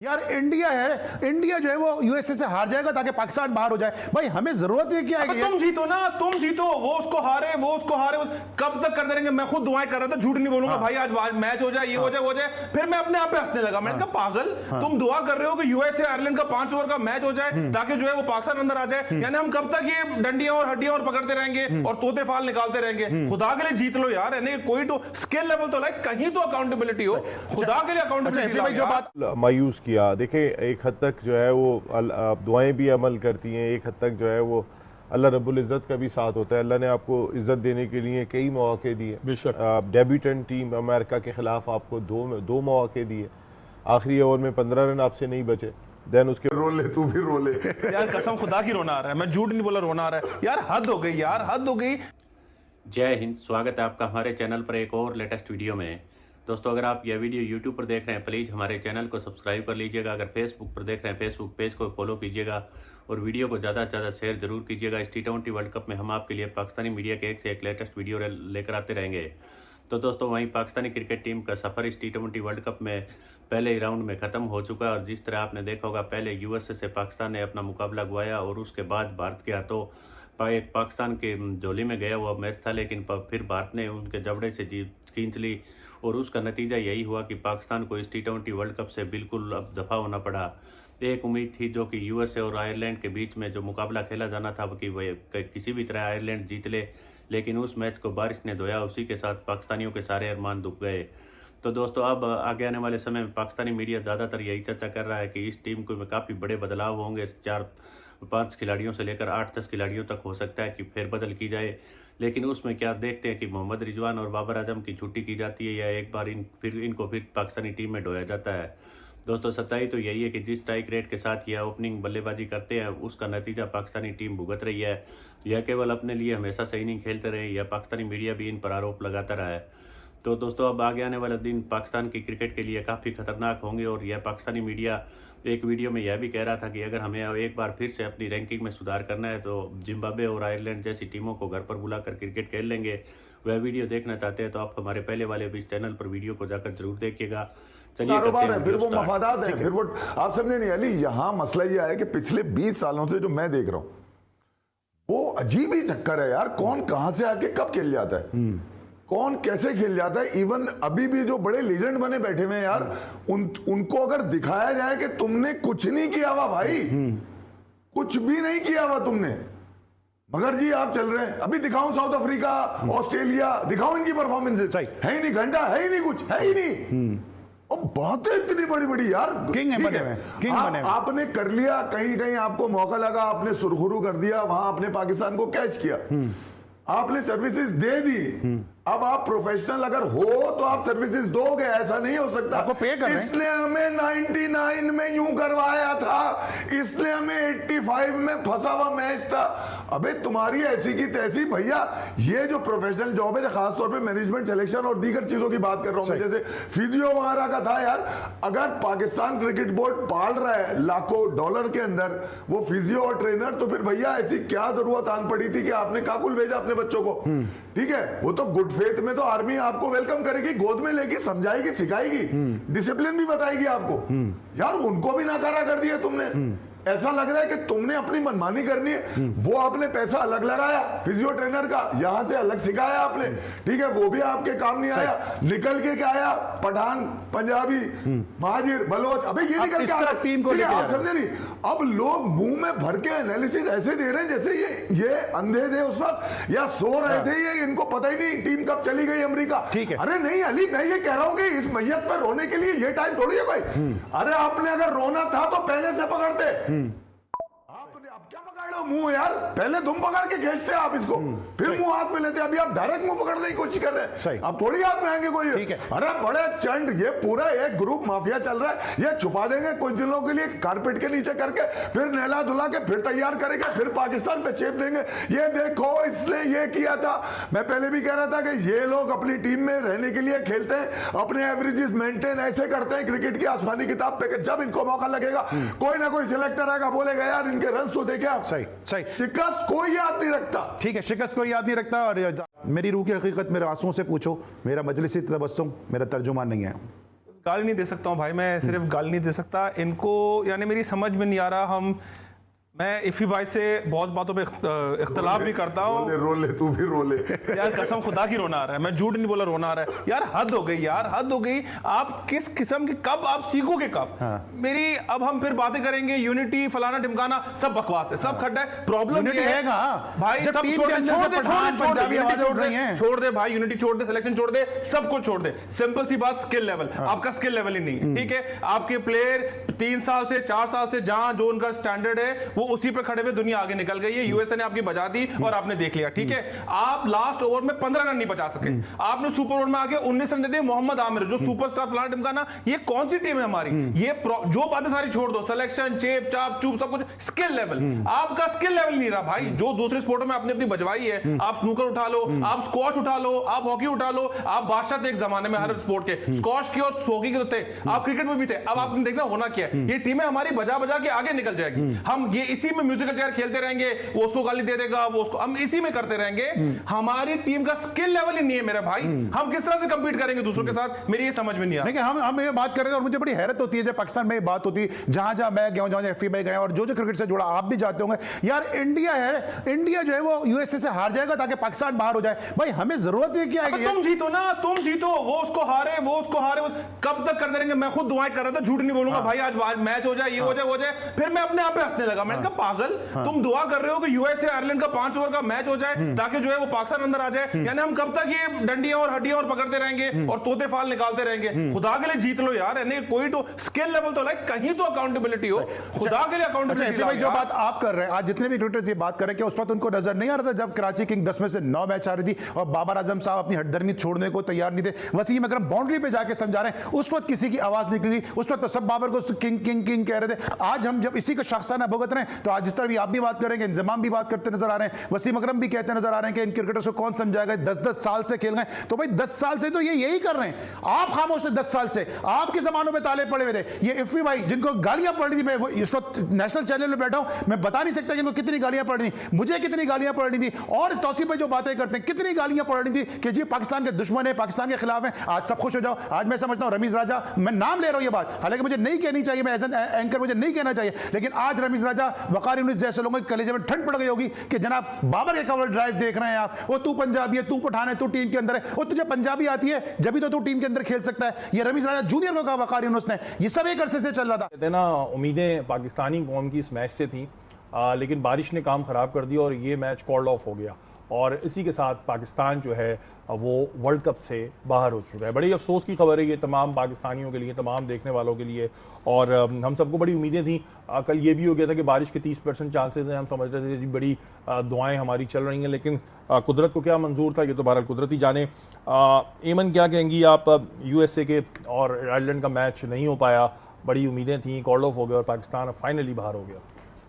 यार इंडिया है, इंडिया जो है वो यूएसए से हार जाएगा ताकि पाकिस्तान बाहर हो जाए। भाई हमें जरूरत है क्या है? तुम जीतो ना, तुम जीतो, वो उसको हारे, वो उसको हारे, कब तक करते रहेंगे? मैं खुद दुआएं कर रहा था, झूठ नहीं बोलूंगा। भाई आज मैच हो जाए, ये हो जाए, वो जाए, फिर मैं अपने आप पे हंसने लगा। मैंने कहा पागल, तुम दुआ कर रहे हो कि यूएसए आयरलैंड का 5 ओवर का मैच हो जाए ताकि जो है वो पाकिस्तान अंदर आ जाए। यानी हम कब तक ये डंडियां और हड्डियां और पकड़ते रहेंगे और तोते फाल निकालते रहेंगे? खुदा के लिए जीत लो यार। यानी कोई तो स्किल लेवल तो लाइक कहीं तो अकाउंटेबिलिटी हो, खुदा के लिए अकाउंटेबिलिटी। जो बात मायूस किया, देखें एक हद तक जो है वो दुआएं भी अमल करती हैं, एक हद तक जो है वो अल्लाह रब्बुल इज़्ज़त का भी साथ होता है। अल्लाह ने आपको इज़्ज़त देने के लिए कई मौके दिए। डेब्यूटेंट टीम अमेरिका के खिलाफ आपको दो मौके दिए, आखिरी ओवर में 15 रन आपसे नहीं बचे। देन उसके रोले, तू भी रोले यार कसम खुदा की रोना आ रहा है, मैं झूठ नहीं बोला, रोना आ रहा है यार। हद हो गई यार, हद हो गई। जय हिंद, स्वागत है आपका हमारे चैनल पर एक और लेटेस्ट वीडियो में। दोस्तों अगर आप यह वीडियो YouTube पर देख रहे हैं प्लीज़ हमारे चैनल को सब्सक्राइब कर लीजिएगा। अगर फेसबुक पर देख रहे हैं फेसबुक पेज को फॉलो कीजिएगा और वीडियो को ज़्यादा से ज़्यादा शेयर जरूर कीजिएगा। इस T20 वर्ल्ड कप में हम आपके लिए पाकिस्तानी मीडिया के एक से एक लेटेस्ट वीडियो लेकर आते रहेंगे। तो दोस्तों वहीं पाकिस्तानी क्रिकेट टीम का सफ़र इस T20 वर्ल्ड कप में पहले ही राउंड में ख़त्म हो चुका है और जिस तरह आपने देखा होगा पहले यूएसए से पाकिस्तान ने अपना मुकाबला गवाया और उसके बाद भारत के हाथों पाकिस्तान के झोली में गया हुआ मैच था, लेकिन फिर भारत ने उनके जबड़े से जीत खींच ली और उसका नतीजा यही हुआ कि पाकिस्तान को इस T20 वर्ल्ड कप से बिल्कुल अब दफ़ा होना पड़ा। एक उम्मीद थी जो कि यूएसए और आयरलैंड के बीच में जो मुकाबला खेला जाना था कि वह किसी भी तरह आयरलैंड जीत ले, लेकिन उस मैच को बारिश ने धोया। उसी के साथ पाकिस्तानियों के सारे अरमान दुख गए। तो दोस्तों अब आगे आने वाले समय में पाकिस्तानी मीडिया ज़्यादातर यही चर्चा कर रहा है कि इस टीम को में काफ़ी बड़े बदलाव होंगे। 4-5 खिलाड़ियों से लेकर 8-10 खिलाड़ियों तक हो सकता है कि फेरबदल की जाए, लेकिन उसमें क्या देखते हैं कि मोहम्मद रिजवान और बाबर आजम की छुट्टी की जाती है या एक बार इनको फिर पाकिस्तानी टीम में ढोया जाता है। दोस्तों सच्चाई तो यही है कि जिस स्ट्राइक रेट के साथ यह ओपनिंग बल्लेबाजी करते हैं उसका नतीजा पाकिस्तानी टीम भुगत रही है। यह केवल अपने लिए हमेशा सही नहीं खेलते रहे, यह पाकिस्तानी मीडिया भी इन पर आरोप लगाता रहा है। तो दोस्तों अब आगे आने वाला दिन पाकिस्तान की क्रिकेट के लिए काफ़ी खतरनाक होंगे और यह पाकिस्तानी मीडिया एक वीडियो में यह भी कह रहा था कि अगर हमें एक बार फिर से अपनी रैंकिंग में सुधार करना है तो जिम्बाब्वे और आयरलैंड जैसी टीमों को घर पर बुलाकर क्रिकेट खेल लेंगे। वह वीडियो देखना चाहते हैं तो आप हमारे पहले वाले भी चैनल पर वीडियो को जाकर जरूर देखिएगा। कारोबार है, फिर वो मफादात है, फिर वो आप समझे नहीं अली। यहाँ मसला ये है कि पिछले 20 सालों से जो मैं देख रहा हूँ वो अजीब ही चक्कर है यार। कौन कहां से आके कब खेल जाता है, कौन कैसे खेल जाता है। इवन अभी भी जो बड़े लीजेंड बने बैठे हुए हैं यार, उनको अगर दिखाया जाए कि तुमने कुछ नहीं किया हुआ भाई, कुछ भी नहीं किया हुआ तुमने, मगर जी आप चल रहे हैं। अभी दिखाऊं साउथ अफ्रीका, ऑस्ट्रेलिया, दिखाऊं इनकी परफॉर्मेंसेस, है ही नहीं, घंटा है ही नहीं, कुछ है ही नहीं। और बातें इतनी बड़ी बड़ी यार, किंग है बने हुए, किंग बने हुए। आपने कर लिया, कहीं कहीं आपको मौका लगा, आपने सुरखुरू कर दिया, वहां आपने पाकिस्तान को कैच किया, आपने सर्विसेज दे दी। अब आप प्रोफेशनल अगर हो तो आप सर्विसेज दोगे, ऐसा नहीं हो सकता। आपको पे कर रहे हैं। इसने हमें 99 में यूं करवाया था, इसने हमें 85 में फंसा हुआ मैच था। अबे तुम्हारी ऐसी की तैसी भैया। ये जो प्रोफेशनल जॉब है, खासतौर पे मैनेजमेंट सिलेक्शन और दीगर चीजों की बात कर रहा हूं मैं, जैसे फिजियो वगैरह का था यार। अगर पाकिस्तान क्रिकेट बोर्ड पाल रहा है लाखों डॉलर के अंदर वो फिजियो और ट्रेनर, तो फिर भैया ऐसी क्या जरूरत आन पड़ी थी कि आपने काकुल भेजा अपने बच्चों को? ठीक है, वो तो गुड फेथ में तो आर्मी आपको वेलकम करेगी, गोद में लेगी, समझाएगी, सिखाएगी, डिसिप्लिन भी बताएगी आपको। यार उनको भी नाकारा कर दिया तुमने। ऐसा लग रहा है कि तुमने अपनी मनमानी करनी है। वो आपने पैसा अलग लगाया फिजियो ट्रेनर का, यहां से अलग सिखाया आपने, ठीक है, वो भी आपके काम नहीं आया। निकल के क्या आया? Pathan, Punjabi, Muhajir, Bloch. अबे ये निकल के आया टीम को, आप समझे नहीं? अब लोग मुंह में भर के एनालिसिस ऐसे दे रहे हैं जैसे ये अंधे थे उस वक्त या सो रहे थे, ये इनको पता ही नहीं टीम कब चली गई अमेरिका। ठीक है, अरे नहीं अली, मैं ये कह रहा हूं कि इस मैयत पर रोने के लिए ये टाइम थोड़ी है कोई। अरे आपने अगर रोना था तो पहले से पकड़ते। आपने अब क्या पकड़ लो मुंह यार, पहले तुम पकड़ के खींचते आप इसको, फिर मुंह हाथ में लेते। अभी आप डायरेक्ट मुंह पकड़ने की कोशिश कर रहे हैं, आप थोड़ी हाथ में आएंगे कोई। अरे बड़े चंड, ये पूरा एक ग्रुप माफिया चल रहा है। ये छुपा देंगे कुछ दिनों के लिए कारपेट के नीचे करके, फिर नहला धुला के फिर तैयार करेंगे, फिर पाकिस्तान पे चेप देंगे। ये देखो इसने ये किया था। मैं पहले भी कह रहा था कि ये लोग अपनी टीम में रहने के लिए खेलते हैं, अपने एवरेजेस मेंटेन ऐसे करते हैं क्रिकेट की आसमानी किताब पे कि जब इनको मौका लगेगा कोई ना कोई सिलेक्टर आएगा, बोलेगा यार इनके रन तो देखे आप। सही सही, शिकस्त कोई याद नहीं रखता। ठीक है, शिकस्त कोई याद नहीं रखता। और मेरी रूह की हकीकत मेरे आंसुओं से पूछो, मेरा मजलिसी तबस्सुम मेरा तर्जुमान नहीं है। गाली नहीं दे सकता हूँ भाई, मैं सिर्फ गाली नहीं दे सकता इनको, यानी मेरी समझ में नहीं आ रहा। मैं इफ़ी भाई से बहुत बातों पे इख्तलाफ भी करता हूँ। रोले तू भी रोले यार कसम खुदा की रोना आ रहा है, मैं झूठ नहीं बोला, रोना आ रहा है यार। हद हो गई यार, हद हो गई। आप किस किस्म की, कब आप सीखोगे कब? मेरी अब हम फिर बातें करेंगे यूनिटी फलाना ढिमकाना, सब बकवास है, सब खड्डा है। प्रॉब्लम ये है भाई, सब छोड़ दे भाई, यूनिटी छोड़ दे, सिलेक्शन छोड़ दे, सब कुछ छोड़ दे। सिंपल सी बात, स्किल लेवल आपका स्किल लेवल ही नहीं है, ठीक है। आपके प्लेयर 3 साल से 4 साल से जहां जो उनका स्टैंडर्ड है वो उसी पे खड़े हुए, दुनिया आगे निकल गई है। यूएसए ने आपकी बजा दी और आपने देख लिया, ठीक है। आप लास्ट ओवर में 15 रन नहीं बचा सके, आपने सुपर ओवर में आके 19 रन दे दिए। मोहम्मद आमिर जो सुपरस्टार फलाना ढिमकाना, ये कौन सी टीम है हमारी? ये जो बातें सारी छोड़ दो, सिलेक्शन चेप चाप चूप सब कुछ, स्किल लेवल आपका स्किल लेवल नहीं रहा भाई। जो दूसरे स्पोर्ट में आपने अपनी बजवाई है, आप स्नूकर उठा लो, आप स्क्वॉश उठा लो, आप हॉकी उठा लो, आप बादशाह थे एक जमाने में हर स्पोर्ट के, स्क्वॉश की और हॉकी के तो थे, आप क्रिकेट में भी थे। अब आपने देखना होना क्या है, ये टीमें हमारी बजा बजा के आगे निकल जाएगी। हम ये इसी में म्यूजिकल चेयर खेलते रहेंगे, वो उसको गाली दे देगा, वो उसको, हम इसी में करते रहेंगे। हमारी टीम का स्किल लेवल ही नहीं है मेरा भाई। हम किस तरह से कंपीट करेंगे दूसरों के साथ, मेरी ये समझ में नहीं आ रहा। हम ये बात कर रहे हैं और मुझे बड़ी हैरत होती है जब पाकिस्तान में ये बात होती है, जहां जहां मैं गया हूं, जहां एफी भाई गए और जो क्रिकेट से जुड़ा, आप भी जाते होंगे यार। इंडिया है, इंडिया जो है वो यूएसए से हार जाएगा ताकि पाकिस्तान बाहर हो जाए। भाई हमें जरूरत है क्या है? तुम जीतो ना, तुम जीतो, वो उसको हारे, वो उसको हारे, कब तक करते रहेंगे? मैं खुद दुआएं कर रहा था, झूठ नहीं बोलूंगा भाई। आज मैच हो जाए, ये हो जाए, वो जाए, फिर मैं अपने आप पे हंसने लगा। मैंने कहा पागल, तुम दुआ कर रहे हो कि यूएसए आयरलैंड का 5 ओवर का मैच हो जाए ताकि जो है वो पाकिस्तान अंदर आ जाए। यानी हम कब तक ये डंडियां और हड्डियां और पकड़ते रहेंगे और तोते फाल निकालते रहेंगे? खुदा के लिए जीत लो यार, यानी कोई तो स्किल लेवल तो लाइक कहीं तो अकाउंटेबिलिटी हो, खुदा के लिए अकाउंटेबिलिटी। भाई जो बात आप कर रहे हैं, आज जितने भी क्रिकेटर्स ये बात कर रहे हैं कि उस वक्त उनको नजर नहीं आ रहा था जब कराची किंग 10 में से 9 मैच आ रही थी और बाबर आजम साहब अपनी हड्डर्मी छोड़ने को तैयार नहीं थे। वसीम अकरम बाउंड्री पे जाके समझा रहे हैं, उस वक्त किसी की आवाज निकली, उस वक्त तो सब बाबर को किंग किंग किंग कह रहे थे। आज हम जब इसी का शख्साना भुगत रहे हैं, तो आज जिस तरह भी आप भी बात करेंगे, इंजमाम भी बात करते नजर आ रहे हैं, वसीम अकरम भी कहते नजर आ रहे हैं कि इन क्रिकेटर्स को कौन समझाएगा, 10-10 साल से खेल गए। तो भाई 10 साल से तो ये यही कर रहे हैं, आप खामोश थे 10 साल से, आपके जमानों में ताले पड़े हुए थे। ये इफ़ी भाई जिनको गालियां पड़ रही थी, मैं इस वक्त नेशनल चैनल में बैठा हूं, मैं बता नहीं सकता कि इनको कितनी गालियां पड़ रही थी, मुझे कितनी गालियां पड़ रही थी, और तौसीफ भाई जो बातें करते हैं कितनी गालियां पड़ रही थी कि जी पाकिस्तान के दुश्मन है, पाकिस्तान के खिलाफ है। आज सब खुश हो जाओ। आज मैं समझता हूं रमीज राजा, मैं नाम ले रहा हूं ये बात, हालांकि मुझे नहीं कहनी चाहिए, मैं एज एन एंकर मुझे नहीं कहना चाहिए, लेकिन आज रमीज राजा वकार यूनिस जैसे लोगों के कलेजे में ठंड पड़ गई होगी कि जनाब बाबर के कवर ड्राइव देख रहे हैं आप, वो तू पंजाबी है, तू पठान है, तू टीम के अंदर है, वो तुझे पंजाबी आती है जब भी तो तू टीम के अंदर खेल सकता है। ये रमीज राजा जूनियर को कहा वकार यूनिस ने, ये सब एक अरसे से चल रहा था। कहते हैं ना, उम्मीदें पाकिस्तानी कौम की इस मैच से थी, लेकिन बारिश ने काम ख़राब कर दिया और ये मैच कॉल्ड ऑफ हो गया और इसी के साथ पाकिस्तान जो है वो वर्ल्ड कप से बाहर हो चुका है। बड़ी अफसोस की खबर है ये तमाम पाकिस्तानियों के लिए, तमाम देखने वालों के लिए, और हम सबको बड़ी उम्मीदें थी। कल ये भी हो गया था कि बारिश के 30% चांसेस हैं, हम समझ रहे थे बड़ी दुआएं हमारी चल रही हैं, लेकिन कुदरत को क्या मंजूर था, ये तो बहरहाल कुदरत ही जाने। एमन क्या कहेंगी आप, यूएसए के और आयरलैंड का मैच नहीं हो पाया, बड़ी उम्मीदें थी, कॉल्ड ऑफ हो गया और पाकिस्तान फाइनली बाहर हो गया।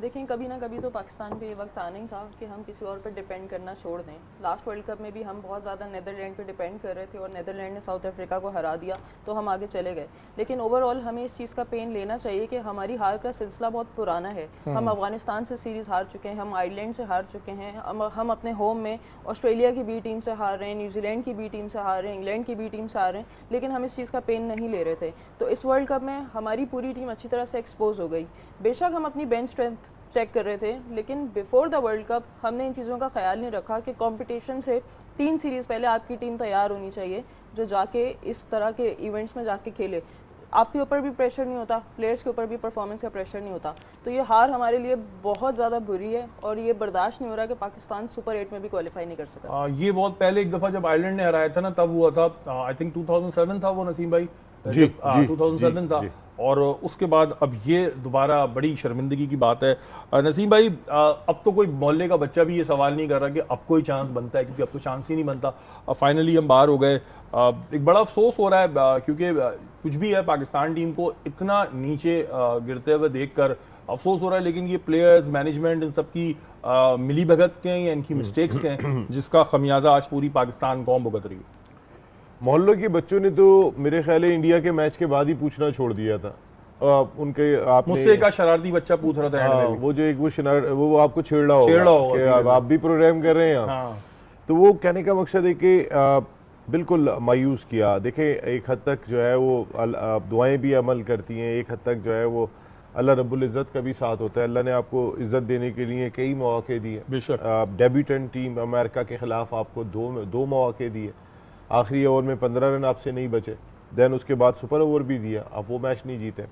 देखें, कभी ना कभी तो पाकिस्तान पे ये वक्त आना ही था कि हम किसी और पर डिपेंड करना छोड़ दें। लास्ट वर्ल्ड कप में भी हम बहुत ज़्यादा नीदरलैंड पे डिपेंड कर रहे थे और नीदरलैंड ने साउथ अफ्रीका को हरा दिया तो हम आगे चले गए। लेकिन ओवरऑल हमें इस चीज़ का पेन लेना चाहिए कि हमारी हार का सिलसिला बहुत पुराना है। हम अफगानिस्तान से सीरीज़ हार चुके हैं, हम आयरलैंड से हार चुके हैं, हम अपने होम में ऑस्ट्रेलिया की बी टीम से हार रहे हैं, न्यूजीलैंड की बी टीम से हार रहे हैं, इंग्लैंड की बी टीम से हार रहे हैं, लेकिन हम इस चीज़ का पेन नहीं ले रहे थे। तो इस वर्ल्ड कप में हमारी पूरी टीम अच्छी तरह से एक्सपोज हो गई। बेशक हम अपनी बेंच स्ट्रेंथ चेक कर रहे थे, लेकिन बिफोर द वर्ल्ड कप हमने इन चीज़ों का ख्याल नहीं रखा कि कंपटीशन से 3 सीरीज़ पहले आपकी टीम तैयार होनी चाहिए जो जाके इस तरह के इवेंट्स में जाके खेले। आपके ऊपर भी प्रेशर नहीं होता, प्लेयर्स के ऊपर भी परफॉर्मेंस का प्रेशर नहीं होता। तो ये हार हमारे लिए बहुत ज़्यादा बुरी है और ये बर्दाश्त नहीं हो रहा कि पाकिस्तान सुपर 8 में भी क्वालिफाई नहीं कर सका। ये बहुत पहले एक दफ़ा जब आयरलैंड ने हराया था ना, तब हुआ था, आई थिंक 2007 था वो, नसीम भाई जी, 2007 था। और उसके बाद अब ये दोबारा बड़ी शर्मिंदगी की बात है। नसीम भाई, अब तो कोई मोहल्ले का बच्चा भी ये सवाल नहीं कर रहा कि अब कोई चांस बनता है, क्योंकि अब तो चांस ही नहीं बनता। फाइनली हम बाहर हो गए। एक बड़ा अफसोस हो रहा है क्योंकि कुछ भी है, पाकिस्तान टीम को इतना नीचे गिरते हुए देखकर अफसोस हो रहा है, लेकिन ये प्लेयर्स, मैनेजमेंट, इन सब की मिली भगत के हैं या इनकी मिस्टेक्स के हैं, जिसका खमियाजा आज पूरी पाकिस्तान कौम भुगत रही है। मोहल्लों के बच्चों ने तो मेरे ख्याल है इंडिया के मैच के बाद ही पूछना छोड़ दिया था। उनके आपने मुझसे एक शरारती बच्चा पूछ रहा था, वो जो एक वो आपको छेड़ रहा होगा कि आप भी प्रोग्राम कर रहे हैं। तो वो कहने का मकसद है कि बिल्कुल मायूस किया। देखें एक हद तक जो है वो दुआएं भी अमल करती हैं, एक हद तक जो है वो अल्लाह रब्बुल इज़्ज़त का भी साथ होता है। अल्लाह ने आपको इज़्ज़त देने के लिए कई मौके दिए। बेशक डेब्यूटेंट टीम अमेरिका के ख़िलाफ़ आपको दो मौके दिए, आखिरी ओवर में 15 रन आपसे नहीं बचे, दैन उसके बाद सुपर ओवर भी दिया, आप वो मैच नहीं जीते।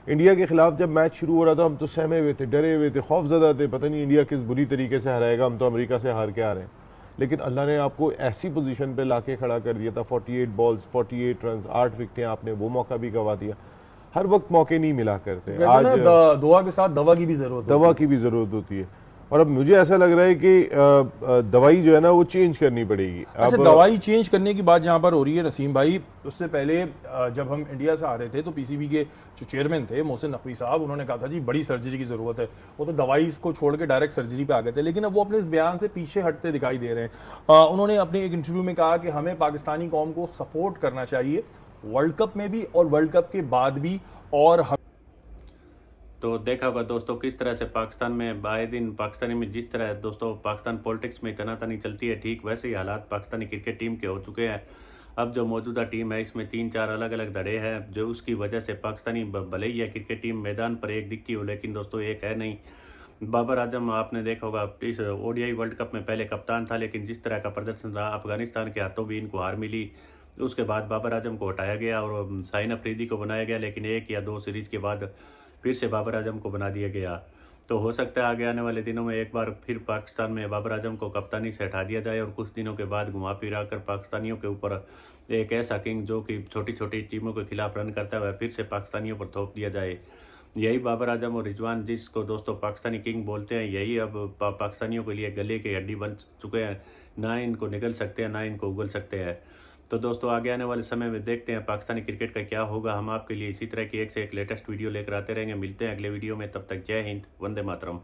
इंडिया के खिलाफ जब मैच शुरू हो रहा था हम तो सहमे हुए थे, डरे हुए थे, खौफजदा थे, पता नहीं इंडिया किस बुरी तरीके से हराएगा, हम तो अमेरिका से हार के आ रहे हैं। लेकिन अल्लाह ने आपको ऐसी पोजीशन पे लाके खड़ा कर दिया था, 48 बॉल्स 48 रन 8 विकेटें, आपने वो मौका भी गवा दिया। हर वक्त मौके नहीं मिला करते, आज दुआ के साथ दवा की भी जरूरत होती है। और अब मुझे ऐसा लग रहा है कि दवाई जो है ना वो चेंज करनी पड़ेगी। अच्छा, दवाई चेंज करने की बात जहाँ पर हो रही है नसीम भाई, उससे पहले जब हम इंडिया से आ रहे थे तो पीसीबी के जो चेयरमैन थे मोहसिन नकवी साहब, उन्होंने कहा था जी बड़ी सर्जरी की जरूरत है। वो तो दवाई को छोड़ के डायरेक्ट सर्जरी पे आ गए थे, लेकिन अब वो अपने इस बयान से पीछे हटते दिखाई दे रहे हैं। उन्होंने अपने एक इंटरव्यू में कहा कि हमें पाकिस्तानी कौम को सपोर्ट करना चाहिए वर्ल्ड कप में भी और वर्ल्ड कप के बाद भी। और तो देखा होगा दोस्तों किस तरह से पाकिस्तान में आए दिन पाकिस्तानी में जिस तरह दोस्तों पाकिस्तान पॉलिटिक्स में तनातनी चलती है, ठीक वैसे ही हालात पाकिस्तानी क्रिकेट टीम के हो चुके हैं। अब जो मौजूदा टीम है इसमें 3-4 अलग अलग धड़े हैं, जो उसकी वजह से पाकिस्तानी भले ही है क्रिकेट टीम मैदान पर एक दिखती हो, लेकिन दोस्तों एक है नहीं। बाबर आजम आपने देखा होगा इस ओडीआई वर्ल्ड कप में पहले कप्तान था, लेकिन जिस तरह का प्रदर्शन रहा अफगानिस्तान के हाथों भी इनको हार मिली। उसके बाद बाबर आजम को हटाया गया और शाहीन अफरीदी को बनाया गया, लेकिन 1 या 2 सीरीज के बाद फिर से बाबर आजम को बना दिया गया। तो हो सकता है आगे आने वाले दिनों में एक बार फिर पाकिस्तान में बाबर आजम को कप्तानी से हटा दिया जाए और कुछ दिनों के बाद घुमा फिरा कर पाकिस्तानियों के ऊपर एक ऐसा किंग जो कि छोटी छोटी टीमों के खिलाफ रन करता है फिर से पाकिस्तानियों पर थोप दिया जाए। यही बाबर आजम और रिजवान जिसको दोस्तों पाकिस्तानी किंग बोलते हैं, यही अब पाकिस्तानियों के लिए गले की हड्डी बन चुके हैं। ना इनको निगल सकते हैं ना इनको उगल सकते हैं। तो दोस्तों आगे आने वाले समय में देखते हैं पाकिस्तानी क्रिकेट का क्या होगा। हम आपके लिए इसी तरह की एक से एक लेटेस्ट वीडियो लेकर आते रहेंगे। मिलते हैं अगले वीडियो में, तब तक जय हिंद, वंदे मातरम।